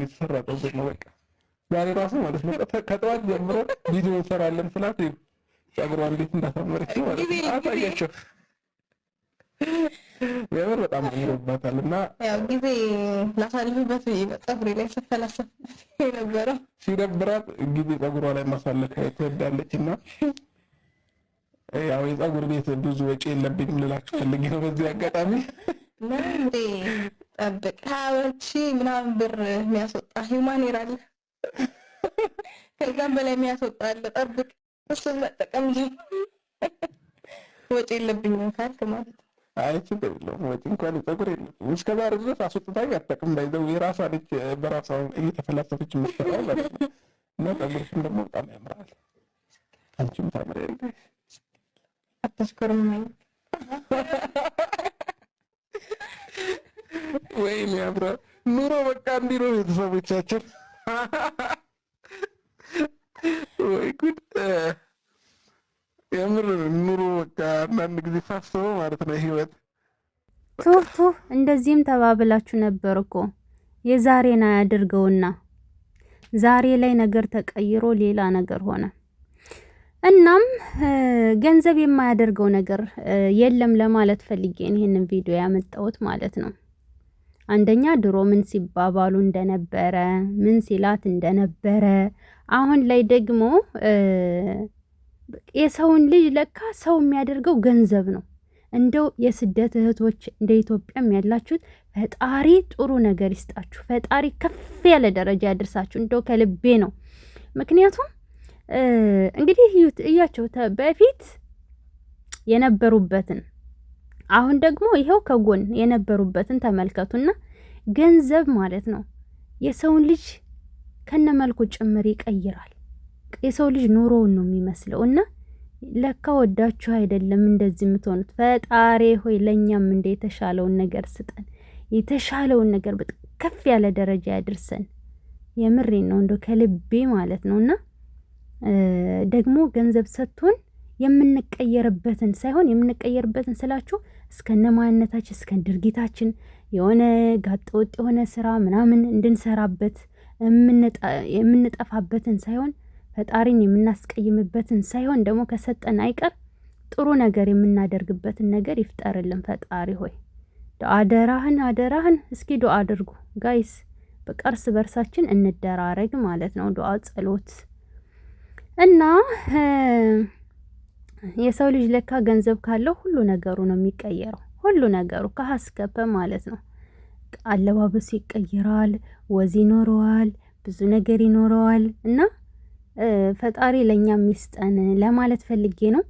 የተሰራ ጠብቅ ነው። በቃ ዛሬ ራሱ ማለት ነው ከጠዋት ጀምሮ ቪዲዮ እንሰራለን ስላት ጸጉሯ እንዴት እንዳሳመረች ማለት ነው አሳያቸው። የምር በጣም አምሮባታል እና ያው ጊዜ ላሳልፍበት ፀጉሬ ላይ ስፈላሰፍ የነበረው ሲደብራት ጊዜ ፀጉሯ ላይ ማሳለፍ ትወዳለች እና ያው የፀጉር ቤት ብዙ ወጪ የለብኝም ልላችሁ ፈልጌ ነው በዚህ አጋጣሚ። ለእንዴ ጠብቅ 20,000 ምናምን ብር የሚያስወጣ ሂውማን ሄር አለ፣ ከዛም በላይ የሚያስወጣ አለ። ጠብቅ እሱን መጠቀም ወጪ የለብኝም ካልክ ማለት ነው። አይ ችግር የለውም ወጪ እንኳን ፀጉር የለብኝም እስከ ዛሬ ድረስ አስወጥታኝ አታውቅም። ባይዘው የራሷ ልጅ በራሷ እየተፈላሰፈች የምትሰራው ማለት ነው። እና ፀጉርሽም ደግሞ በጣም ያምራል። አንቺም ታምሪያለሽ። አታስኮርመኝ። ወይኔ አብራ ኑሮ በቃ እንዲህ ነው ቤተሰቦቻችን። ወይ ጉድ! የምር ኑሮ በቃ አንዳንድ ጊዜ ሳስበው ማለት ነው ህይወት ቱቱ እንደዚህም ተባብላችሁ ነበር እኮ የዛሬን አያድርገውና ዛሬ ላይ ነገር ተቀይሮ ሌላ ነገር ሆነ። እናም ገንዘብ የማያደርገው ነገር የለም ለማለት ፈልጌ ይሄንን ቪዲዮ ያመጣሁት ማለት ነው። አንደኛ ድሮ ምን ሲባባሉ እንደነበረ ምን ሲላት እንደነበረ፣ አሁን ላይ ደግሞ የሰውን ልጅ ለካ ሰው የሚያደርገው ገንዘብ ነው። እንደው የስደት እህቶች እንደ ኢትዮጵያም ያላችሁት ፈጣሪ ጥሩ ነገር ይስጣችሁ፣ ፈጣሪ ከፍ ያለ ደረጃ ያደርሳችሁ። እንደው ከልቤ ነው። ምክንያቱም እንግዲህ እያቸው በፊት የነበሩበትን አሁን ደግሞ ይሄው ከጎን የነበሩበትን ተመልከቱና ገንዘብ ማለት ነው የሰውን ልጅ ከነመልኩ ጭምር ይቀይራል። የሰው ልጅ ኑሮውን ነው የሚመስለው። እና ለካ ወዳችሁ አይደለም እንደዚህ የምትሆኑት። ፈጣሪ ሆይ ለኛም እንደ የተሻለውን ነገር ስጠን፣ የተሻለውን ነገር ከፍ ያለ ደረጃ ያድርሰን። የምሬን ነው እንደው ከልቤ ማለት ነውና ደግሞ ገንዘብ ሰጥቶን የምንቀየርበትን ሳይሆን የምንቀየርበትን ስላችሁ እስከነ ማንነታችን እስከ ድርጊታችን የሆነ ጋጠወጥ የሆነ ስራ ምናምን እንድንሰራበት የምንጠፋበትን ሳይሆን ፈጣሪን የምናስቀይምበትን ሳይሆን ደግሞ ከሰጠን አይቀር ጥሩ ነገር የምናደርግበትን ነገር ይፍጠርልን ፈጣሪ ሆይ። አደራህን እስኪ ዱአ አድርጉ ጋይስ። በቃ እርስ በርሳችን እንደራረግ ማለት ነው። ዱአ ጸሎት እና የሰው ልጅ ለካ ገንዘብ ካለው ሁሉ ነገሩ ነው የሚቀየረው። ሁሉ ነገሩ ከሀስከፈ ማለት ነው። አለባበሱ ይቀየራል፣ ወዝ ይኖረዋል፣ ብዙ ነገር ይኖረዋል። እና ፈጣሪ ለኛ ሚስጠን ለማለት ፈልጌ ነው።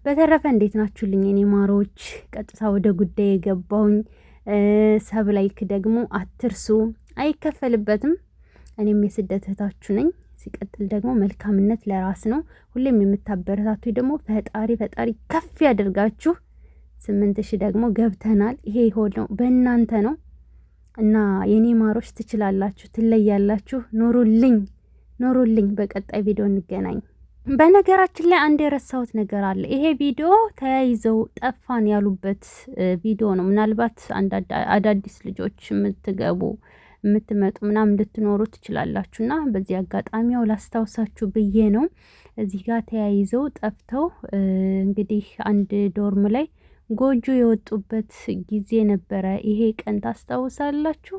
በተረፈ እንዴት ናችሁልኝ እኔ ማሮች? ቀጥታ ወደ ጉዳይ የገባውኝ ሰብ ላይክ ደግሞ አትርሱ፣ አይከፈልበትም። እኔም የስደት እህታችሁ ነኝ። ሲቀጥል ደግሞ መልካምነት ለራስ ነው። ሁሌም የምታበረታቱ ደግሞ ፈጣሪ ከፍ ያደርጋችሁ። 8,000 ደግሞ ገብተናል። ይሄ የሆነው በእናንተ ነው እና የኔ ማሮች ትችላላችሁ፣ ትለያላችሁ። ኖሩልኝ። በቀጣይ ቪዲዮ እንገናኝ። በነገራችን ላይ አንድ የረሳሁት ነገር አለ። ይሄ ቪዲዮ ተያይዘው ጠፋን ያሉበት ቪዲዮ ነው። ምናልባት አዳዲስ ልጆች የምትመጡ ምናምን እንድትኖሩ ትችላላችሁና በዚህ አጋጣሚ ያው ላስታውሳችሁ ብዬ ነው። እዚህ ጋር ተያይዘው ጠፍተው እንግዲህ አንድ ዶርም ላይ ጎጆ የወጡበት ጊዜ ነበረ። ይሄ ቀን ታስታውሳላችሁ?